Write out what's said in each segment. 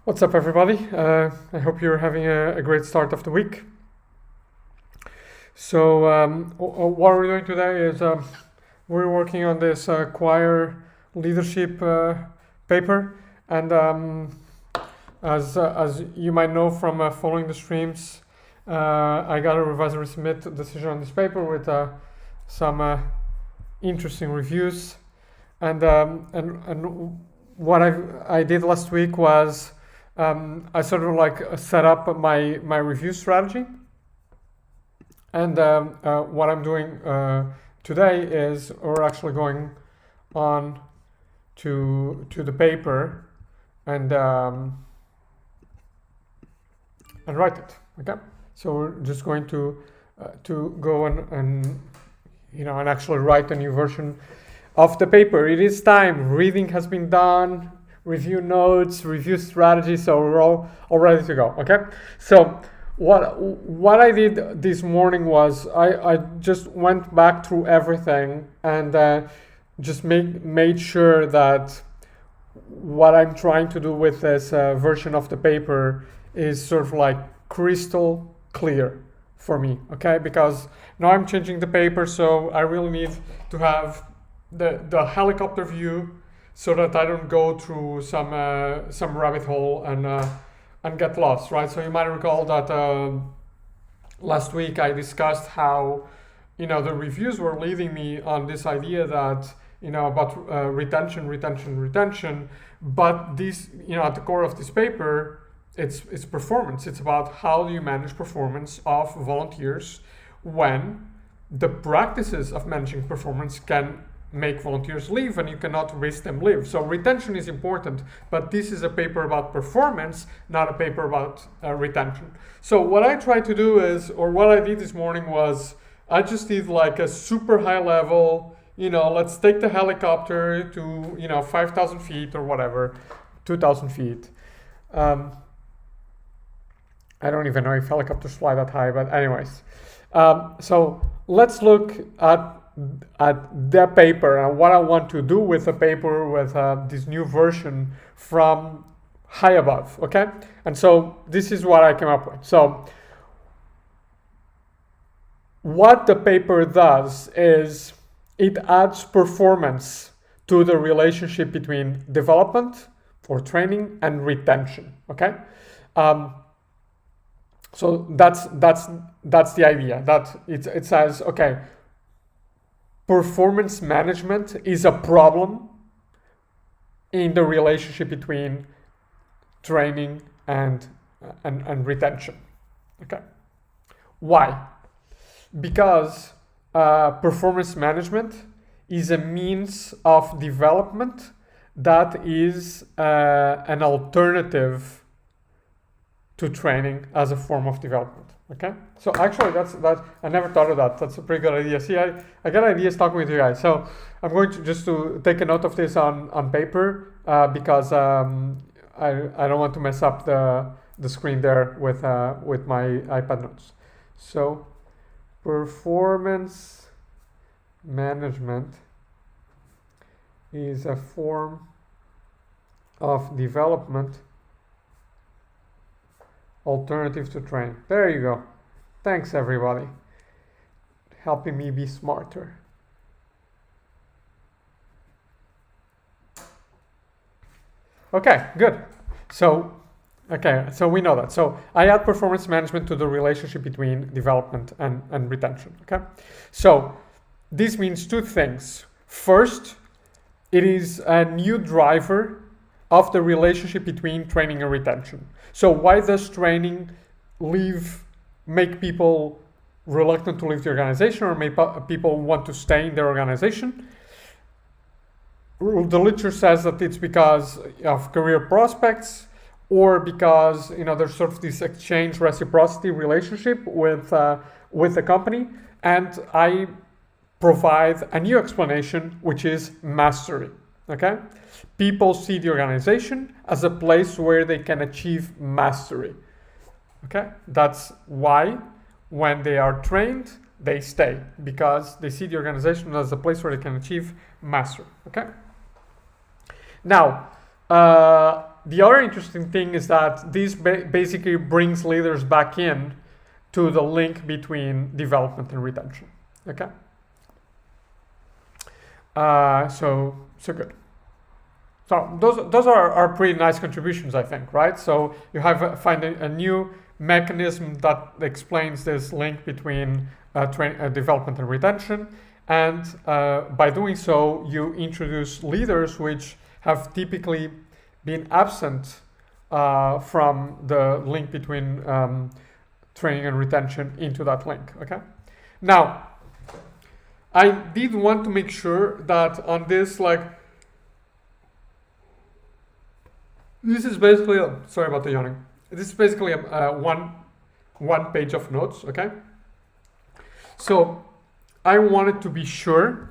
What's up, everybody? I hope you're having a great start of the week. So what we're doing today is we're working on this choir leadership paper, and as you might know from following the streams, I got a revisory submit decision on this paper with some interesting reviews, and what I did last week was I sort of like set up my review strategy, and what I'm doing today is we're actually going on to the paper and write it. Okay, so we're just going to go and actually write a new version of the paper. It is time. Reading has been done. Review notes, review strategy, so we're all ready to go. Okay, so what I did this morning was I just went back through everything and just made sure that what I'm trying to do with this version of the paper is sort of like crystal clear for me. Okay, because now I'm changing the paper, so I really need to have the helicopter view, so that I don't go through some rabbit hole and get lost, right? So you might recall that last week I discussed how the reviews were leading me on this idea that about retention, but this at the core of this paper it's performance. It's about how do you manage performance of volunteers when the practices of managing performance can make volunteers leave and you cannot risk them leave. So retention is important, but this is a paper about performance, not a paper about retention. So what I tried to do is, or what I did this morning was, I just did like a super high level, let's take the helicopter to 5,000 feet or whatever, 2,000 feet. I don't even know if helicopters fly that high, but anyways. So let's look at the paper and what I want to do with the paper with this new version from high above. Okay, and so this is what I came up with. So what the paper does is it adds performance to the relationship between development or training and retention. Okay, so that's the idea, that it says, okay, performance management is a problem in the relationship between training and retention. Okay, why? Because performance management is a means of development that is an alternative to training as a form of development. Okay, so actually that I never thought of that. That's a pretty good idea. See, I got ideas talking with you guys. So I'm going to just to take a note of this on paper because I don't want to mess up the screen there with my iPad notes. So performance management is a form of development alternative to train. There you go. Thanks, everybody, helping me be smarter. Okay, good. So we know that. So I add performance management to the relationship between development and retention. Okay, so this means two things. First, it is a new driver of the relationship between training and retention. So why does training make people reluctant to leave the organization, or make people want to stay in their organization? The literature says that it's because of career prospects, or because there's sort of this exchange reciprocity relationship with the company. And I provide a new explanation, which is mastery. Okay, people see the organization as a place where they can achieve mastery. Okay, that's why when they are trained, they stay, because they see the organization as a place where they can achieve mastery. Okay, now the other interesting thing is that this basically brings leaders back in to the link between development and retention. Okay. So good. So those are pretty nice contributions, I think, right? So you have find a new mechanism that explains this link between development and retention, and by doing so, you introduce leaders which have typically been absent from the link between training and retention into that link. Okay. Now, I did want to make sure that on this, like, this is basically, sorry about the yawning. This is basically one page of notes, okay? So I wanted to be sure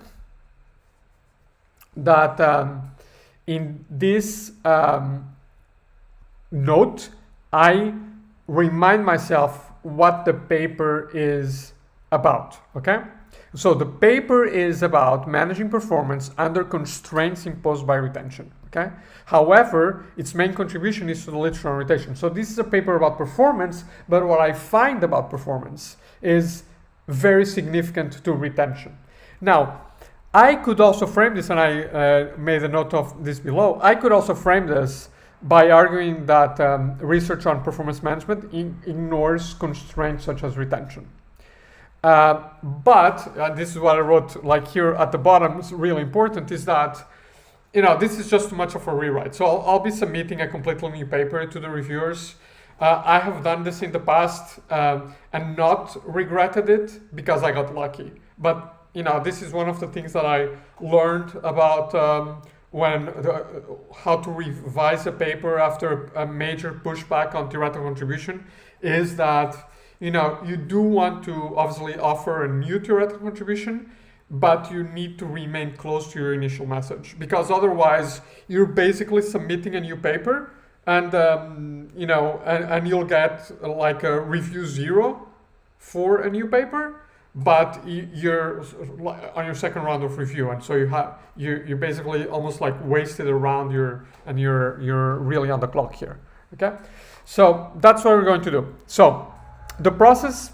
that in this note, I remind myself what the paper is about, okay? So the paper is about managing performance under constraints imposed by retention, okay? However, its main contribution is to the literature on retention. So this is a paper about performance, but what I find about performance is very significant to retention. Now, I could also frame this, and I made a note of this below, I could also frame this by arguing that research on performance management ignores constraints such as retention. But this is what I wrote, like here at the bottom, is really important, is that, you know, this is just too much of a rewrite. So I'll be submitting a completely new paper to the reviewers. I have done this in the past and not regretted it because I got lucky. But, you know, this is one of the things that I learned about how to revise a paper after a major pushback on theoretical contribution, is that, you know, you do want to obviously offer a new theoretical contribution, but you need to remain close to your initial message, because otherwise you're basically submitting a new paper and, you know, and you'll get like a review 0 for a new paper, but you're on your second round of review, and so you basically almost like wasted a round, you're really on the clock here. Okay, so that's what we're going to do. So the process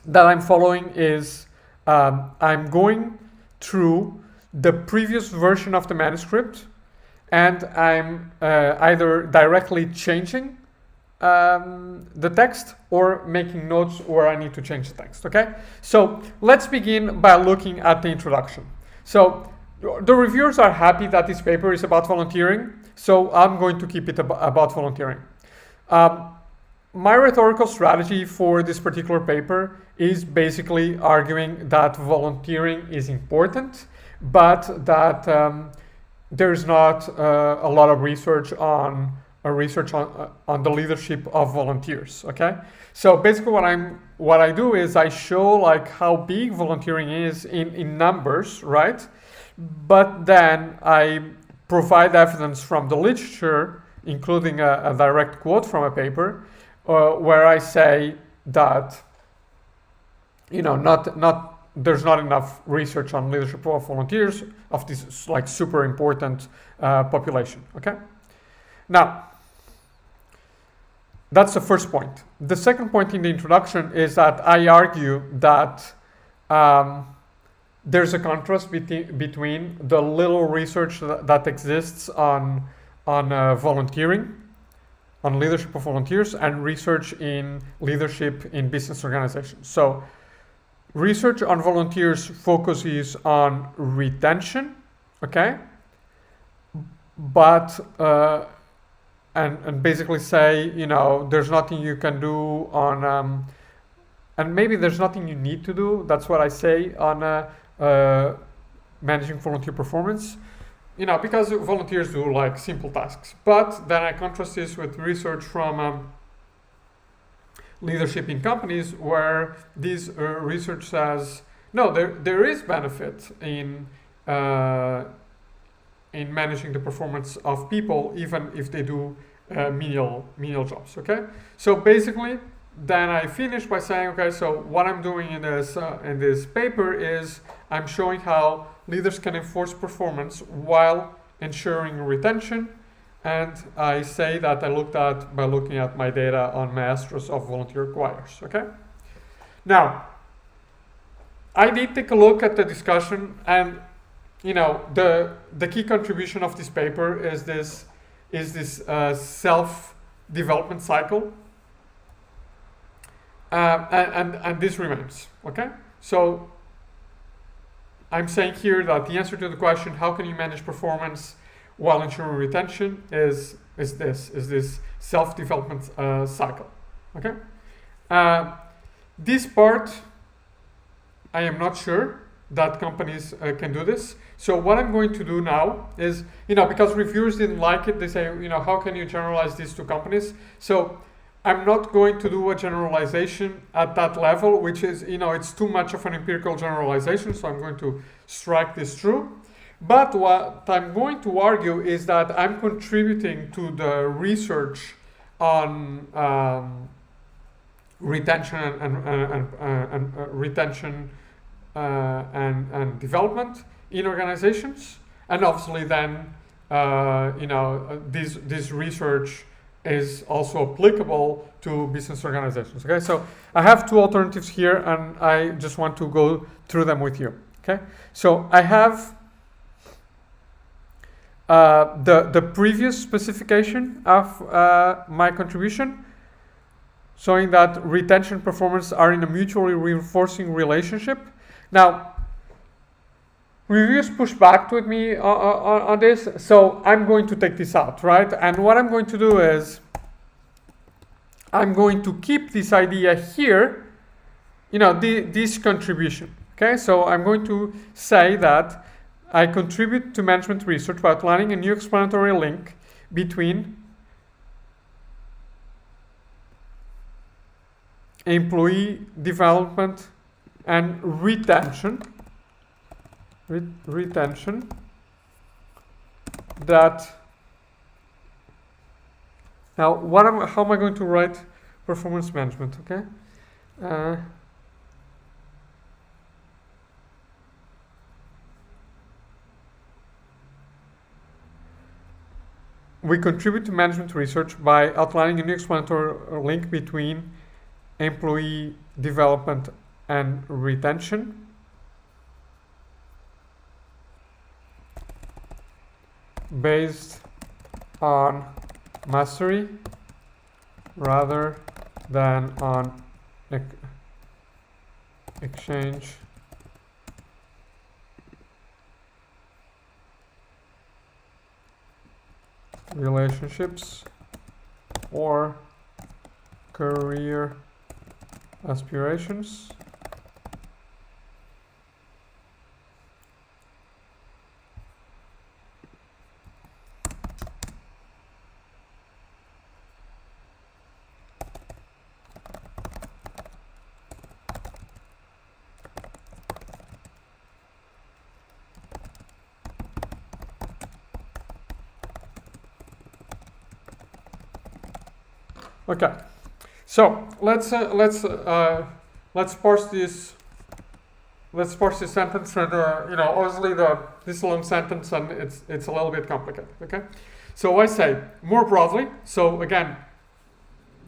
that I'm following is I'm going through the previous version of the manuscript, and I'm either directly changing the text or making notes where I need to change the text, okay? So let's begin by looking at the introduction. So the reviewers are happy that this paper is about volunteering, so I'm going to keep it about volunteering. My rhetorical strategy for this particular paper is basically arguing that volunteering is important, but that there's not a lot of research on the leadership of volunteers. Okay, so basically what I do is I show like how big volunteering is in numbers, right? But then I provide evidence from the literature, including a direct quote from a paper, where I say that, you know, there's not enough research on leadership of volunteers of this like super important population. Okay, now that's the first point. The second point in the introduction is that I argue that there's a contrast between the little research that exists on volunteering, on leadership of volunteers, and research in leadership in business organizations. So research on volunteers focuses on retention, okay? But, and basically say, you know, there's nothing you can do on, and maybe there's nothing you need to do, that's what I say on managing volunteer performance, you know, because volunteers do like simple tasks. But then I contrast this with research from leadership in companies, where this research says, no, there is benefit in managing the performance of people, even if they do menial jobs. Okay, so basically, then I finish by saying, okay, so what I'm doing in this paper is I'm showing how leaders can enforce performance while ensuring retention, and I say that I looked at by looking at my data on Maestros of volunteer acquirers. Okay. Now, I did take a look at the discussion, and the key contribution of this paper is this self-development cycle, and this remains. Okay. So I'm saying here that the answer to the question, how can you manage performance while ensuring retention, is this self-development cycle. Okay. This part, I am not sure that companies can do this. So what I'm going to do now is, because reviewers didn't like it, they say, how can you generalize this to companies? So I'm not going to do a generalization at that level, which is, it's too much of an empirical generalization, so I'm going to strike this through. But what I'm going to argue is that I'm contributing to the research on retention and development in organizations, and obviously then this research is also applicable to business organizations. Okay, so I have two alternatives here, and I just want to go through them with you. Okay, so I have the previous specification of my contribution, showing that retention performance are in a mutually reinforcing relationship. Now, reviewers push back with me on this, so I'm going to take this out, right? And what I'm going to do is I'm going to keep this idea here, this contribution. Okay, so I'm going to say that I contribute to management research by outlining a new explanatory link between employee development and retention. Retention that. Now, how am I going to write performance management? Okay. We contribute to management research by outlining a new explanatory link between employee development and retention. Based on mastery rather than on exchange relationships or career aspirations. Okay, so let's parse this. Let's parse this sentence, and obviously this is a long sentence and it's a little bit complicated. Okay, so I say more broadly. So again,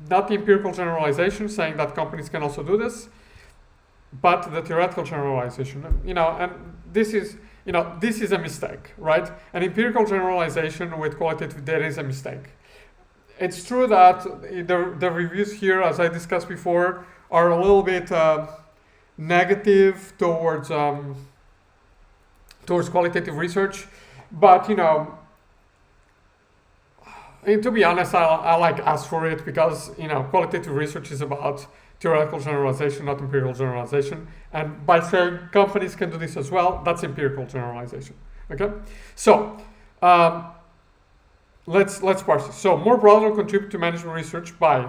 not the empirical generalization saying that companies can also do this, but the theoretical generalization. And this is a mistake, right? An empirical generalization with qualitative data is a mistake. It's true that the reviews here, as I discussed before, are a little bit negative towards qualitative research, but to be honest, I like ask for it because qualitative research is about theoretical generalization, not empirical generalization. And by saying companies can do this as well, that's empirical generalization. Okay, so. Let's parse this. So more broadly, contribute to management research by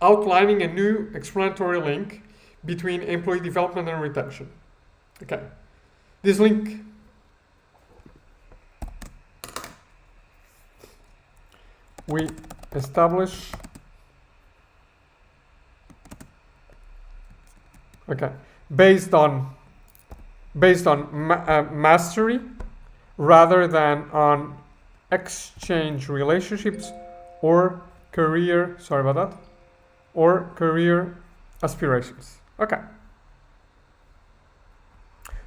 outlining a new explanatory link between employee development and retention. Okay, this link we establish. Okay, based on mastery rather than on exchange relationships or career, sorry about that, or career aspirations. Okay.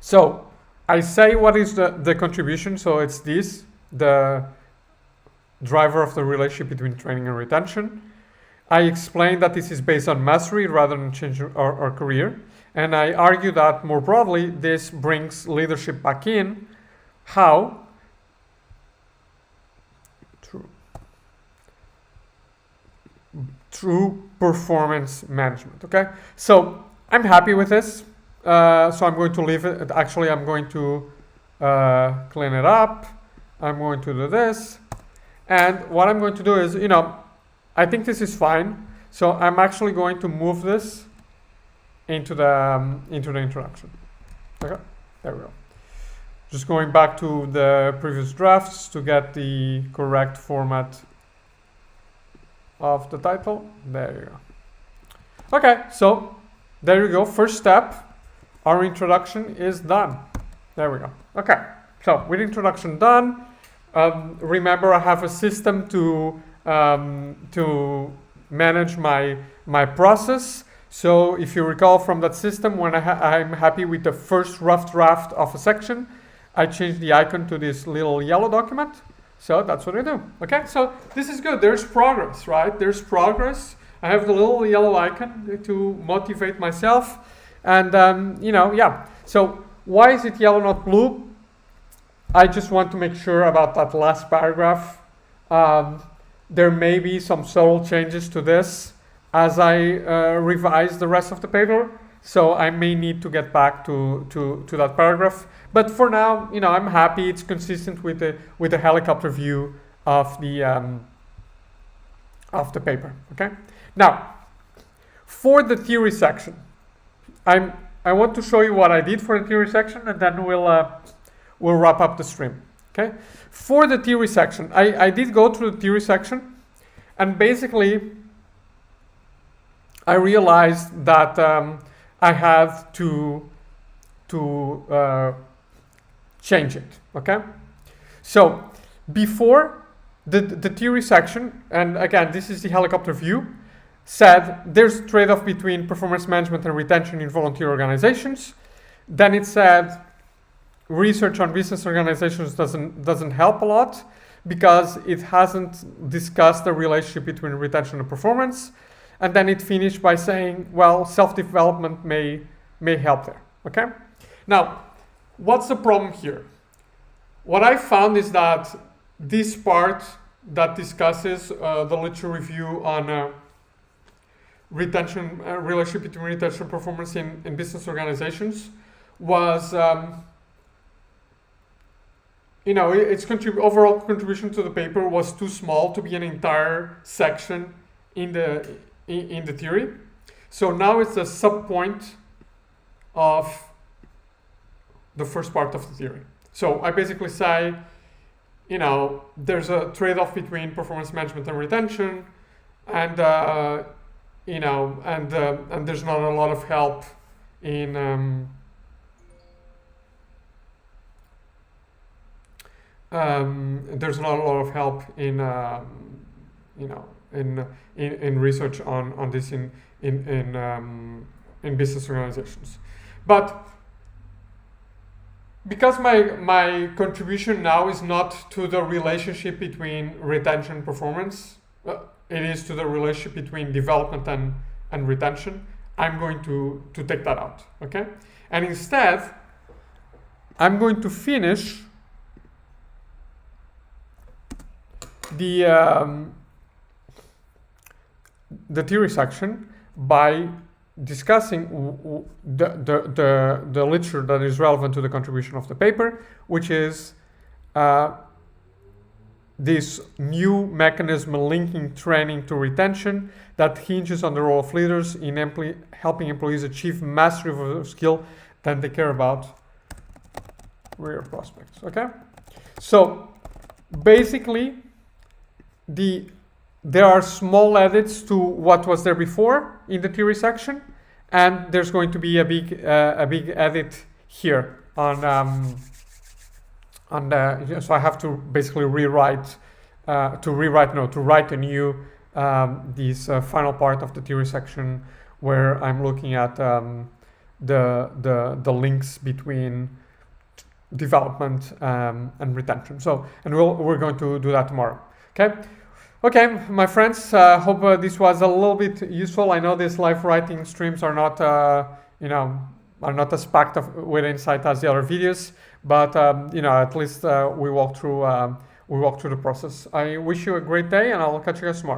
So I say what is the contribution. So it's this, the driver of the relationship between training and retention. I explain that this is based on mastery rather than change or career. And I argue that more broadly, this brings leadership back in. How? Through performance management. Okay, so I'm happy with this. So I'm going to leave it. Actually, I'm going to clean it up. I'm going to do this. And what I'm going to do is, I think this is fine. So I'm actually going to move this into the introduction. Okay, there we go. Just going back to the previous drafts to get the correct format of the title. There you go. Okay, so there you go. First step, our introduction is done. There we go. Okay, so with introduction done, remember I have a system to manage my process. So if you recall from that system, when I'm happy with the first rough draft of a section, I change the icon to this little yellow document. So that's what I do. Okay, so this is good. There's progress, right? There's progress. I have the little yellow icon to motivate myself. And, yeah. So why is it yellow, not blue? I just want to make sure about that last paragraph. There may be some subtle changes to this as I revise the rest of the paper. So I may need to get back to that paragraph. But for now, I'm happy. It's consistent with the helicopter view of the paper. Okay. Now, for the theory section, I want to show you what I did for the theory section, and then we'll wrap up the stream. Okay. For the theory section, I did go through the theory section, and basically, I realized that I had to change it. Okay. So before the theory section, and again, this is the helicopter view, said there's a trade-off between performance management and retention in volunteer organizations. Then it said research on business organizations doesn't help a lot because it hasn't discussed the relationship between retention and performance. And then it finished by saying, well, self-development may help there. Okay. Now, what's the problem here? What I found is that this part that discusses the literature review on retention, relationship between retention and performance in business organizations was, its overall contribution to the paper was too small to be an entire section in the theory. So now it's a sub-point of the first part of the theory. So I basically say, there's a trade-off between performance management and retention, and and there's not a lot of help in there's not a lot of help in in research on this in business organizations. But because my contribution now is not to the relationship between retention and performance, it is to the relationship between development and retention, I'm going to take that out, okay? And instead, I'm going to finish the theory section by discussing the literature that is relevant to the contribution of the paper, which is this new mechanism linking training to retention that hinges on the role of leaders in helping employees achieve mastery of a skill that they care about, career prospects. Okay, so basically there are small edits to what was there before in the theory section, and there's going to be a big edit here on and so I have to basically write a new this final part of the theory section where I'm looking at the links between development and retention. So, and we're going to do that tomorrow. Okay, my friends. Hope this was a little bit useful. I know these live writing streams are not, are not as packed with insight as the other videos, but at least we walk through the process. I wish you a great day, and I'll catch you guys tomorrow.